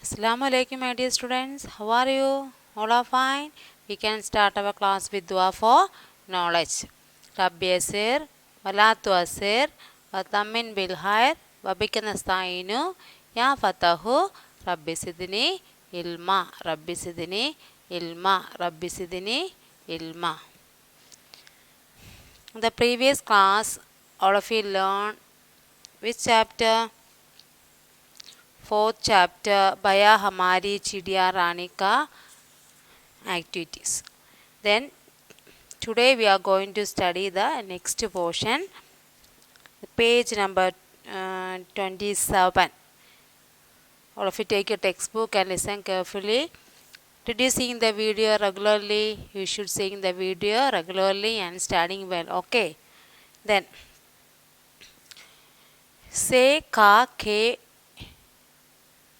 Assalamu alaikum my dear students. How are you? All are fine. We can start our class with dua for knowledge. Rabbi Asir, Walatu Asir, Watamin bil Khair, Wabika Nastainu, Ya Fatahu, Rabbi Sidini, Ilma, Rabbi Sidini, Ilma, Rabbi Sidini, Ilma. In the previous class, all of you learned which chapter? Fourth chapter, Baya Hamari Chidiya Rani Ka activities. Then today we are going to study the next portion, page number 27. All of you take your textbook and listen carefully. Did you sing the video regularly? You should sing the video regularly and studying well. Okay. Then से का के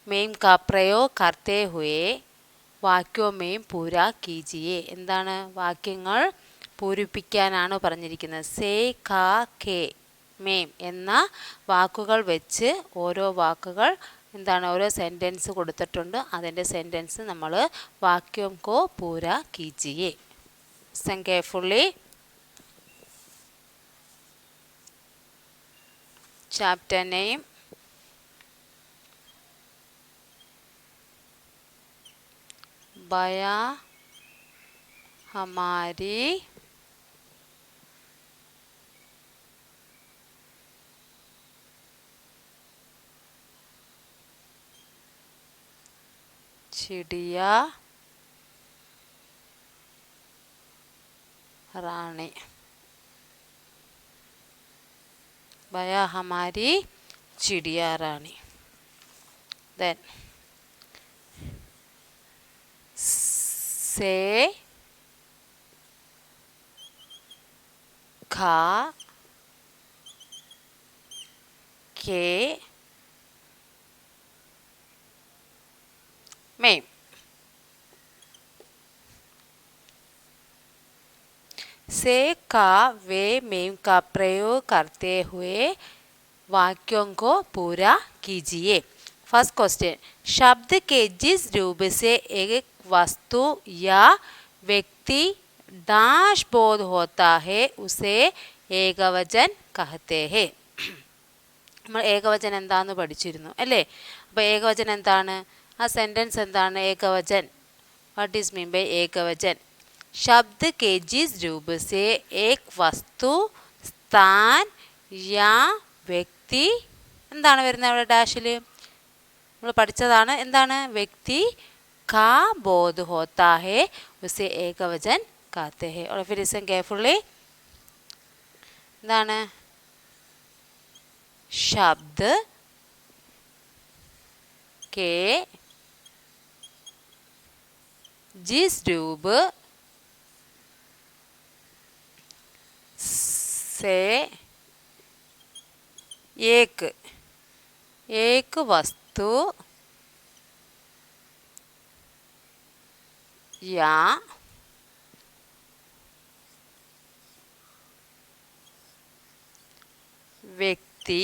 ma'am का प्रयोग करते हुए വാക്യോ മേം പൂരാ കീജിയെ. എന്താണ്? വാക്യങ്ങൾ പൂരിപ്പിക്കാനാണ് പറഞ്ഞിരിക്കുന്നത്. സേ ഖാ കെ മേം എന്ന വാക്കുകൾ വെച്ച് ഓരോ വാക്കുകൾ എന്താണ്, ഓരോ സെൻറ്റൻസ് കൊടുത്തിട്ടുണ്ട്. അതിൻ്റെ സെൻറ്റൻസ് നമ്മൾ വാക്യം കോ പൂരാ കീജിയെ. Listen carefully. ചാപ്റ്റർ നെയിം बया हमारी चिड़िया रानी. बया हमारी चिड़िया रानी. Then से खा के में. से का वे मेम का प्रयोग करते हुए वाक्यों को पूरा कीजिए. फर्स्ट क्वेश्चन, शब्द के जिस रूप से एक वस्तु या व्यक्ति डैश बोध होता है उसे ഏകവചൻ कहते हैं. നമ്മൾ ഏകവചനം എന്താണെന്ന് പഠിച്ചിരുന്നു അല്ലേ? അപ്പോൾ ഏകവചനം എന്താണ്? ആ സെൻറ്റൻസ് എന്താണ്? ഏകവചൻ. വാട്ട് ഈസ് മീൻ ബൈ ഏകവചൻ? शब्द के जिस रूप से एक वस्तु, स्थान या വ്യക്തി എന്താണ് വരുന്നത് അവിടെ ഡാഷിൽ? നമ്മൾ പഠിച്ചതാണ്. എന്താണ്? വ്യക്തി का बोध होता है उसे एकवचन कहते हैं. और फिर लिसन केयरफुली. എന്താണ്? शब्द के जिस रूप से एक वस्तु या व्यक्ति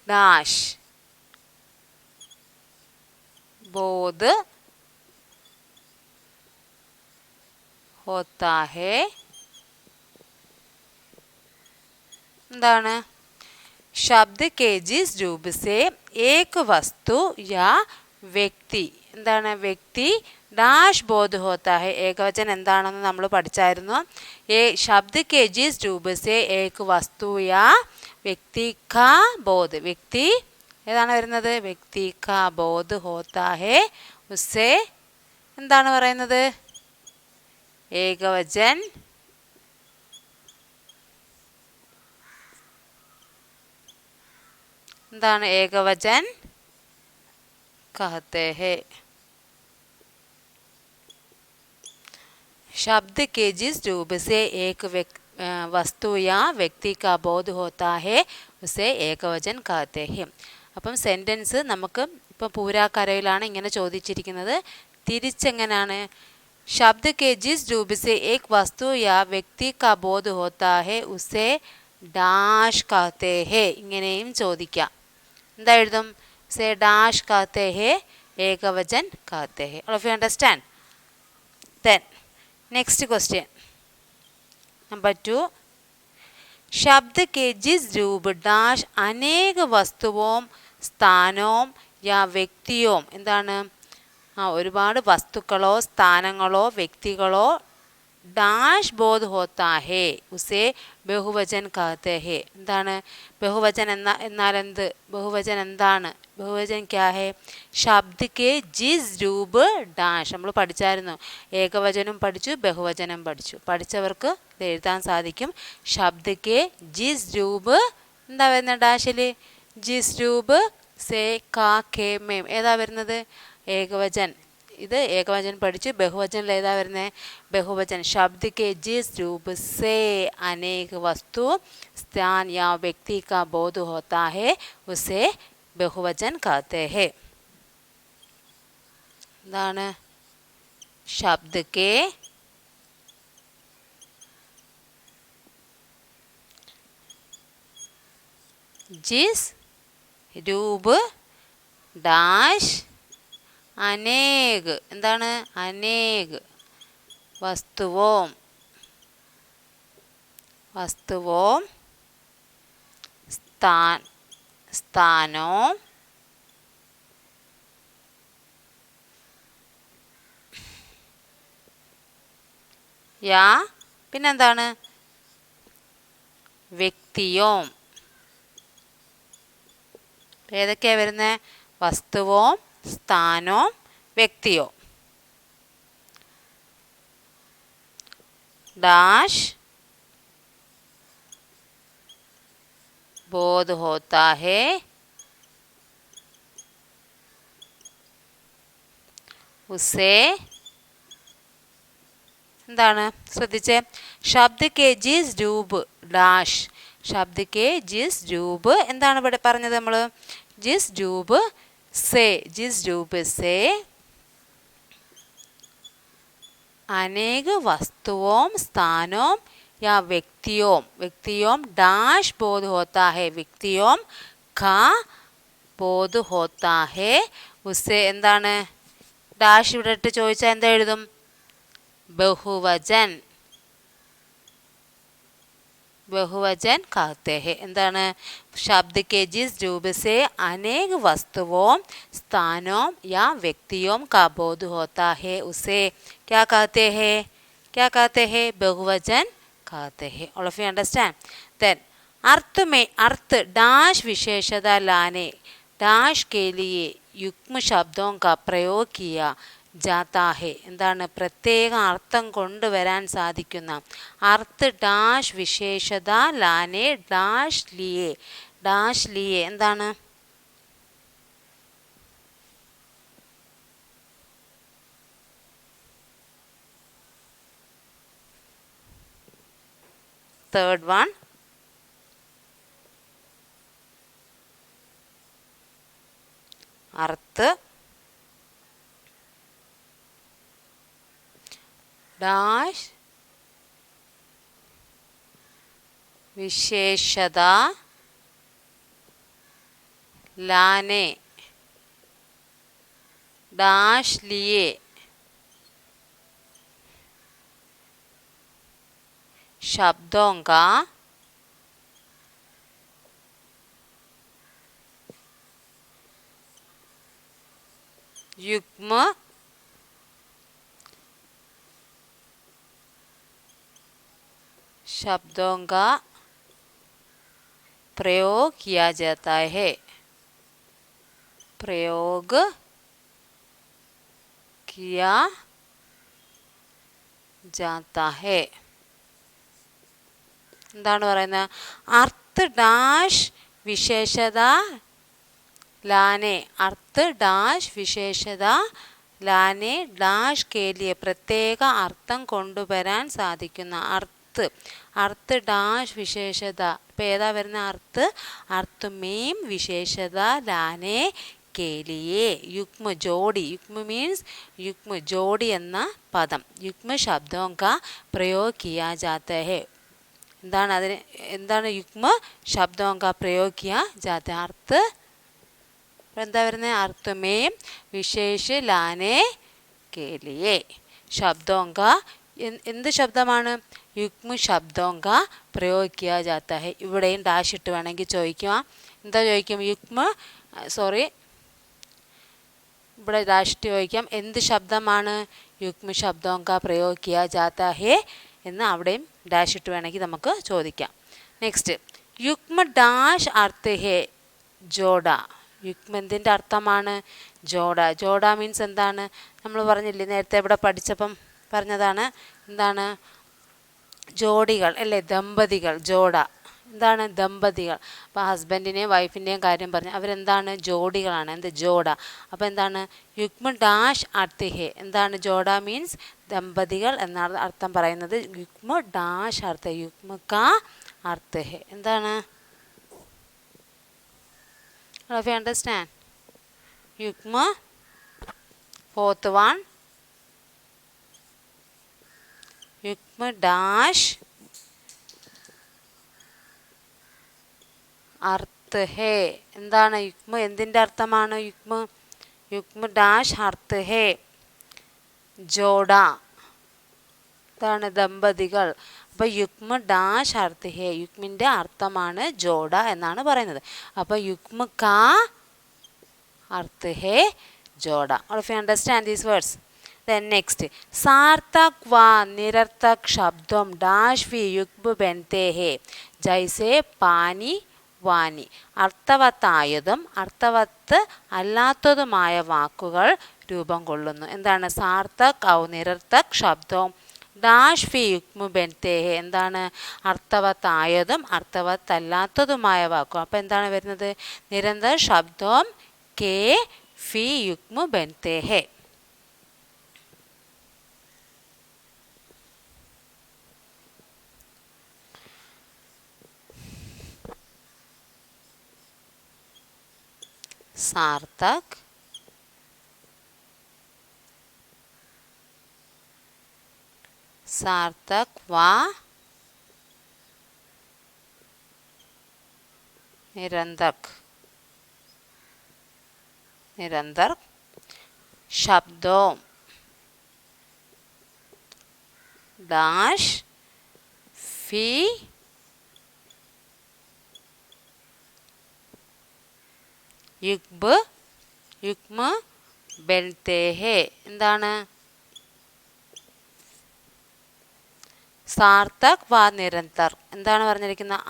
डैश बोध होता है. എന്താണ്? शब्द के जिस रूप से एक वस्तु या വ്യക്തി എന്താണ്? വ്യക്തി ഡാഷ് ബോധ് ഹോത്താ ഹെ. ഏകവചനം എന്താണെന്ന് നമ്മൾ പഠിച്ചായിരുന്നു. ശബ്ദ കെ ജിസ് രൂപ സെ ഏക് വസ്തു യാ വ്യക്തി കാ ബോധ്. വ്യക്തി ഏതാണ് വരുന്നത്? വ്യക്തി കാ ബോധ് ഹോത്താ ഹെ ഉസ്സെ എന്താണ് പറയുന്നത്? ഏകവചൻ എന്താണ്? ഏകവചൻ कहते हैं. शब्द के जिस रूप से एक वस्तु या व्यक्ति का बोध होता है उसे ഏകവചൻ कहते हैं. അപ്പം സെൻറ്റൻസ് നമുക്ക് ഇപ്പം പൂരാക്കരയിലാണ് ഇങ്ങനെ ചോദിച്ചിരിക്കുന്നത്. തിരിച്ചെങ്ങനെയാണ്? शब्द के जिस रूप से एक वस्तु या व्यक्ति का बोध होता है उसे ഡാഷ് कहते हैं. ഇങ്ങനെയും ചോദിക്കാം. എന്താ എഴുതും? उसे डैश कहते हैं, एकवचन कहते हैं. All of you understand? Then next question number 2. शब्द के जिस रूप ഡാഷ് അനേക വസ്തുവും സ്ഥാനവും യാ വ്യക്തിയും എന്താണ് ഒരുപാട് വസ്തുക്കളോ സ്ഥാനങ്ങളോ വ്യക്തികളോ ഡാഷ് ബോധ് ഹോത്താ ഹേ ഉസേ ബഹുവചൻ कहते हैं. എന്താണ് ബഹുവചൻ എന്നാൽ എന്ത്? ബഹുവചൻ എന്താണ്? ബഹുവചൻ ക്യാ ഹേ? ശബ്ദ് കെ ജിസ് രൂപ് ഡാഷ്. നമ്മൾ പഠിച്ചായിരുന്നു, ഏകവചനം പഠിച്ചു, ബഹുവചനം പഠിച്ചു. പഠിച്ചവർക്ക് ഇത് എഴുതാൻ സാധിക്കും. ശബ്ദ് കെ ജിസ് രൂപ് എന്താ വരുന്നത് ഡാഷിൽ? ജിസ് രൂപ് സേ കാ കെ മേം ഏതാ വരുന്നത്? ഏകവചൻ. ഇത് ഏകവചൻ പഠിച്ചു. ബഹുവചനിൽ ഏതാ വരുന്നത്? ബഹുവചൻ. ശബ്ദ് കെ ജിസ് രൂപ് സേ അനേക വസ്തു സ്ഥാൻ യാ വ്യക്തി കാ ബോധ് ഹോത്താ ഹേ ഉസേ ബഹുവചൻ कहते हैं. എന്താണ്? ശബ്ദ് കെ ജിസ് രൂപ് ഡാഷ് അനേക് എന്താണ്? അനേക് വസ്തുവും സ്ഥാനവും യാ പിന്നെന്താണ്? വ്യക്തിയും. ഏതൊക്കെയാണ് വരുന്നത്? വസ്തുവും സ്ഥാനവും വ്യക്തിയും. ഡാഷ് बोध होता है उसे എന്താണ്? ശ്രദ്ധിച്ചേ. ശബ്ദ് കെ ജിസ് രൂപ് ഡാഷ്. ശബ്ദ് കെ ജിസ് രൂപ് എന്താണ് ഇവിടെ പറഞ്ഞത് നമ്മൾ? ജിസ് രൂപ് സേ. ജിസ് രൂപ് സേ അനേക വസ്തുവും സ്ഥാനവും या व्यक्तियों डैश बोध होता है. व्यक्तियों का बोध होता है उसे എന്താണ്? ഡാഷ് ഇവിടെ ഇട്ട് ചോദിച്ചാൽ എന്താ എഴുതും? ബഹുവചൻ. ബഹുവചൻ कहते हैं. എന്താണ്? शब्द के जिस रूप से अनेक वस्तुओं स्थानों या व्यक्तियों का बोध होता है उसे क्या कहते हैं? क्या कहते हैं? बहुवचन कहते हैं. All of you understand? Then अर्थ में अर्थ डैश विशेषता लाने डैश के लिए युग्म शब्दों का प्रयोग किया जाता है. എന്താണ്? പ്രത്യേക അർത്ഥം കൊണ്ടുവരാൻ സാധിക്കുന്ന അർത്ഥ ഡാഷ് വിശേഷത ലാനെ ഡാഷ് ലിയെ. ഡാഷ് ലിയെ എന്താണ്? Third one, अर्थ डैश विशेषता लाने डैश लिए शब्दों का युग्म शब्दों का प्रयोग किया जाता है. प्रयोग किया जाता है. എന്താണ് പറയുന്നത്? अर्थ डैश विशेषता लाने. अर्थ डैश विशेषता लाने डैश के लिए പ്രത്യേക അർത്ഥം കൊണ്ടുവരാൻ സാധിക്കുന്ന अर्थ डैश विशेषता. ഇപ്പം ഏതാ വരുന്ന अर्थ? अर्थ में विशेषता लाने के लिए युग्म जोड़ी. युग्म मीन्स युग्म जोड़ी എന്ന പദം युग्म शब्दों का प्रयोग किया जाता है. എന്താണ് അതിന്? എന്താണ് യുഗ്മ ശബ്ദോं का प्रयोग किया जाता है? अर्थ അപ്പോൾ എന്താ വരുന്നത്? അർത്ഥമേം വിശേഷ ലാനെ കേലിയെ. ശബ്ദോങ്ക എന്ത് ശബ്ദമാണ്? യുഗ്മ ശബ്ദോങ്ക പ്രयोग किया जाता है. ഇവിടെയും ഡാഷ് ഇട്ട് വേണമെങ്കിൽ ചോദിക്കാം. എന്താ ചോദിക്കും? ഇവിടെ ഡാഷ് ഇട്ട് ചോദിക്കാം എന്ത് ശബ്ദമാണ്? യുഗ്മ ശബ്ദോങ്ക പ്രयोग किया जाता है എന്ന് അവിടെയും ഡാഷ് ഇട്ട് വേണമെങ്കിൽ നമുക്ക് ചോദിക്കാം. നെക്സ്റ്റ്, യുഗ്മ ഡാഷ് അർത്ഥ ഹേ ജോഡ. യുഗ്മ എന്തിൻ്റെ അർത്ഥമാണ്? ജോഡ. ജോഡ മീൻസ് എന്താണ്? നമ്മൾ പറഞ്ഞില്ലേ നേരത്തെ ഇവിടെ പഠിച്ചപ്പം പറഞ്ഞതാണ്. എന്താണ്? ജോഡികൾ അല്ലേ, ദമ്പതികൾ. ജോഡ എന്താണ്? ദമ്പതികൾ. അപ്പോൾ ഹസ്ബൻഡിൻ്റെയും വൈഫിൻ്റെയും കാര്യം പറഞ്ഞു, അവരെന്താണ്? ജോഡികളാണ്. എന്ത്? ജോഡ. അപ്പോൾ എന്താണ്? യുഗ്മ ഡാഷ് അർത്ഥ ഹേ. എന്താണ്? ജോഡ മീൻസ് ദമ്പതികൾ എന്നാണ് അർത്ഥം പറയുന്നത്. യുഗ്മ ഡാഷ് അർത്ഥ, യുഗ്മ കാ അർത്ഥ ഹേ. എന്താണ്? If you understand, യുഗ്മ. Fourth one, യുഗ്മ ഡാഷ് അർത്ഥ ഹേ. എന്താണ്? യുഗ്മ എന്തിൻ്റെ അർത്ഥമാണ്? യുഗ്മ ഡാഷ് അർത്ഥ ഹേ ജോഡ. ഇതാണ് ദമ്പതികൾ. അപ്പോൾ യുഗ്മ ഡാഷ് അർത്ഥ ഹേ, യുഗ്മിൻ്റെ അർത്ഥമാണ് ജോഡ എന്നാണ് പറയുന്നത്. അപ്പോൾ യുഗ്മ കാ അർത്ഥ ഹേ ജോഡ. All of you understand these words? Then next, सार्थक व निरर्थक शब्दों डैश भी युग्म बनते हैं जैसे पानी वानी. അർത്ഥവത്തായതും അർത്ഥവത്ത് അല്ലാത്തതുമായ വാക്കുകൾ രൂപം കൊള്ളുന്നു. എന്താണ്? സാർത്ഥക് ഔ നിരർത്ഥക് ശബ്ദവും ഡാഷ് ഫി യുഗ്മ ബൻതേ ഹേ. എന്താണ്? അർത്ഥവത്തായതും അർത്ഥവത്തല്ലാത്തതുമായ വാക്കും. അപ്പോൾ എന്താണ് വരുന്നത്? നിരന്തര ശബ്ദവും കെ ഫി യുഗ്മ ബൻതേ ഹേ. सार्थक सार्थक व निरंतर शब्दों डैश फी യുഗ്മ ബൻതേ ഹേ. എന്താണ്? സാർത്ഥക് വ നിരന്തർ. എന്താണ് പറഞ്ഞിരിക്കുന്നത്?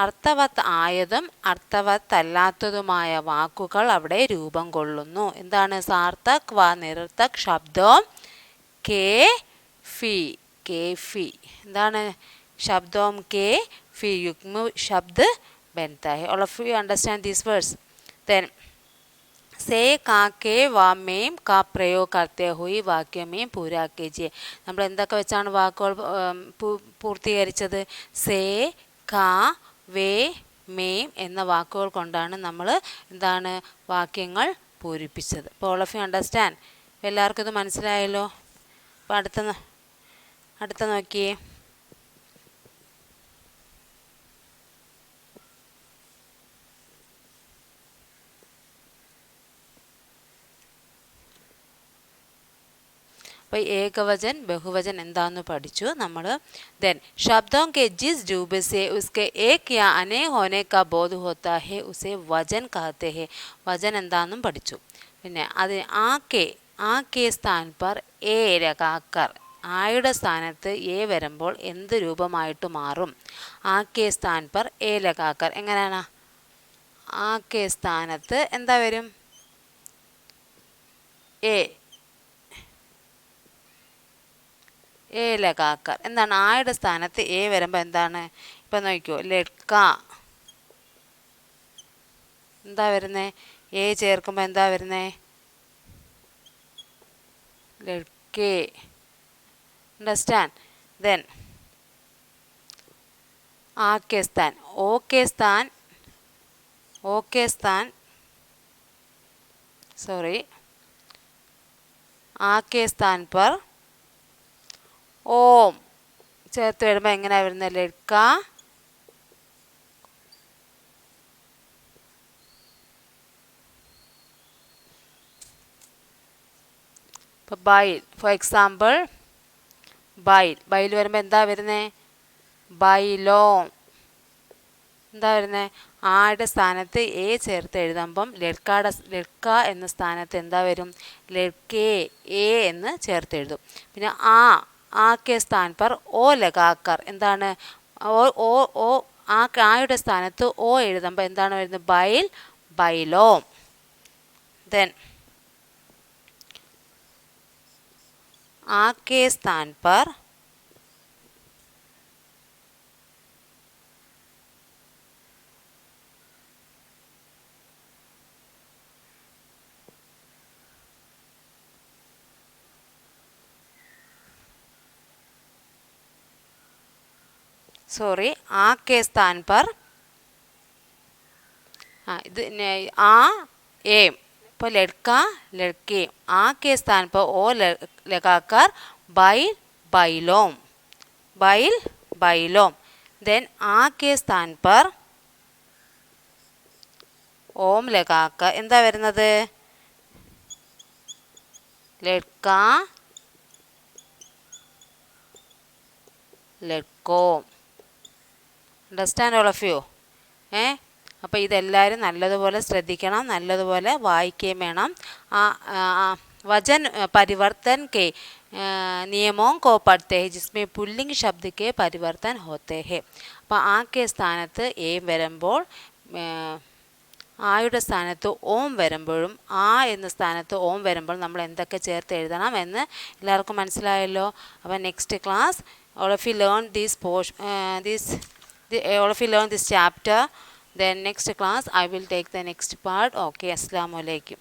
അർത്ഥവത്ത് ആയതും അർത്ഥവത്തല്ലാത്തതുമായ വാക്കുകൾ അവിടെ രൂപം കൊള്ളുന്നു. എന്താണ്? സാർത്ഥക് വ നിരന്തക് ശബ്ദം കെ ഫി. എന്താണ്? ശബ്ദം കെ ഫി യുഗ്മ ശബ്ദ बनता है. All of you understand these words? Then से का के व में का प्रयोग करते हुए वाक्य में पूरा कीजिए. നമ്മൾ എന്തൊക്കെ വെച്ചാണ് വാക്കുകൾ പൂർത്തീകരിച്ചത്? സേ, കാ, വേ, മേം എന്ന വാക്കുകൾ കൊണ്ടാണ് നമ്മൾ എന്താണ് വാക്യങ്ങൾ പൂരിപ്പിച്ചത്. അപ്പോൾ all of you understand? എല്ലാവർക്കും ഇത് മനസ്സിലായല്ലോ? അപ്പോൾ അടുത്ത നോക്കിയേ. അപ്പോൾ ഏകവചൻ ബഹുവചൻ എന്താണെന്ന് പഠിച്ചു നമ്മൾ. देन शब्दों के जिस रूप से उसके एक या अनेक होने का बोध होता है उसे वजन कहते हैं. വചൻ എന്താണെന്നും പഠിച്ചു. പിന്നെ അത് ആക്കെ സ്ഥാൻ പർ എ ലഗാക്കർ. ആയുടെ സ്ഥാനത്ത് എ വരുമ്പോൾ എന്ത് രൂപമായിട്ട് മാറും? ആക്കെ സ്ഥാൻ പർ എ ലഗാക്കർ. എങ്ങനെയാണ്? ആക്കെ സ്ഥാനത്ത് എന്താ വരും? എ ലഗാക്കർ. എന്താണ്? ആയുടെ സ്ഥാനത്ത് എ വരുമ്പോൾ എന്താണ്? ഇപ്പം നോക്കിയോ, ലഡ്ക എന്താ വരുന്നത്? എ ചേർക്കുമ്പോൾ എന്താ വരുന്നത്? ലഡ്കെ. അണ്ടർസ്റ്റാൻഡ്? ദെൻ ആക്കെ സ്ഥാൻ ആക്കെ സ്ഥാൻ പർ ഓം ചേർത്ത് വരുമ്പോൾ എങ്ങനെയാണ് വരുന്നത്? ലഡ്ക ഇപ്പോൾ bile, for example bile. Bile വരുമ്പോൾ എന്താ വരുന്നത്? ബൈലോം. എന്താ വരുന്നത്? ആയുടെ സ്ഥാനത്ത് എ ചേർത്ത് എഴുതുമ്പം ലഡ്ക എന്ന സ്ഥാനത്ത് എന്താ വരും? ലഡ്കേ, എ എന്ന് ചേർത്ത് എഴുതും. പിന്നെ ആക്കെ സ്ഥാൻ പർ ഓ ലഗാക്കർ എന്താണ്? ഓ ആയുടെ സ്ഥാനത്ത് ഓ എഴുതുമ്പോൾ എന്താണ് വരുന്നത്? ബൈൽ, ബൈലോം. ദെൻ ആക്കെ സ്ഥാൻ പർ ആക്കെ സ്ഥാൻ പർ ഇത് एम. ഇപ്പോൾ ലഡ്ക, ലഡ്കേം. ആക്കെ സ്ഥാൻ पर ओ लगाकर बैल, बैलोम. बैल, बैलोम. देन ആക്കെ സ്ഥാൻ पर ഓം लगाकर എന്താ വരുന്നത്? ലഡ്ക, ലഡ്കോം. Understand all of you? അപ്പോൾ ഇതെല്ലാവരും നല്ലതുപോലെ ശ്രദ്ധിക്കണം, നല്ലതുപോലെ വായിക്കുകയും വേണം. वजन परिवर्तन के नियमों को पढ़ते हैं जिसमें पुल्लिंग शब्द के परिवर्तन होते हैं. അപ്പോൾ ആക്കെ സ്ഥാനത്ത് എം വരുമ്പോൾ ആയുടെ സ്ഥാനത്ത് ഓം വരുമ്പോഴും എന്ന സ്ഥാനത്ത് ഓം വരുമ്പോൾ നമ്മൾ എന്തൊക്കെ ചേർത്ത് എഴുതണം എന്ന് എല്ലാവർക്കും മനസ്സിലായല്ലോ. അപ്പോൾ next class all of you learn this chapter. Then next class I will take the next part. Okay, assalamu alaikum.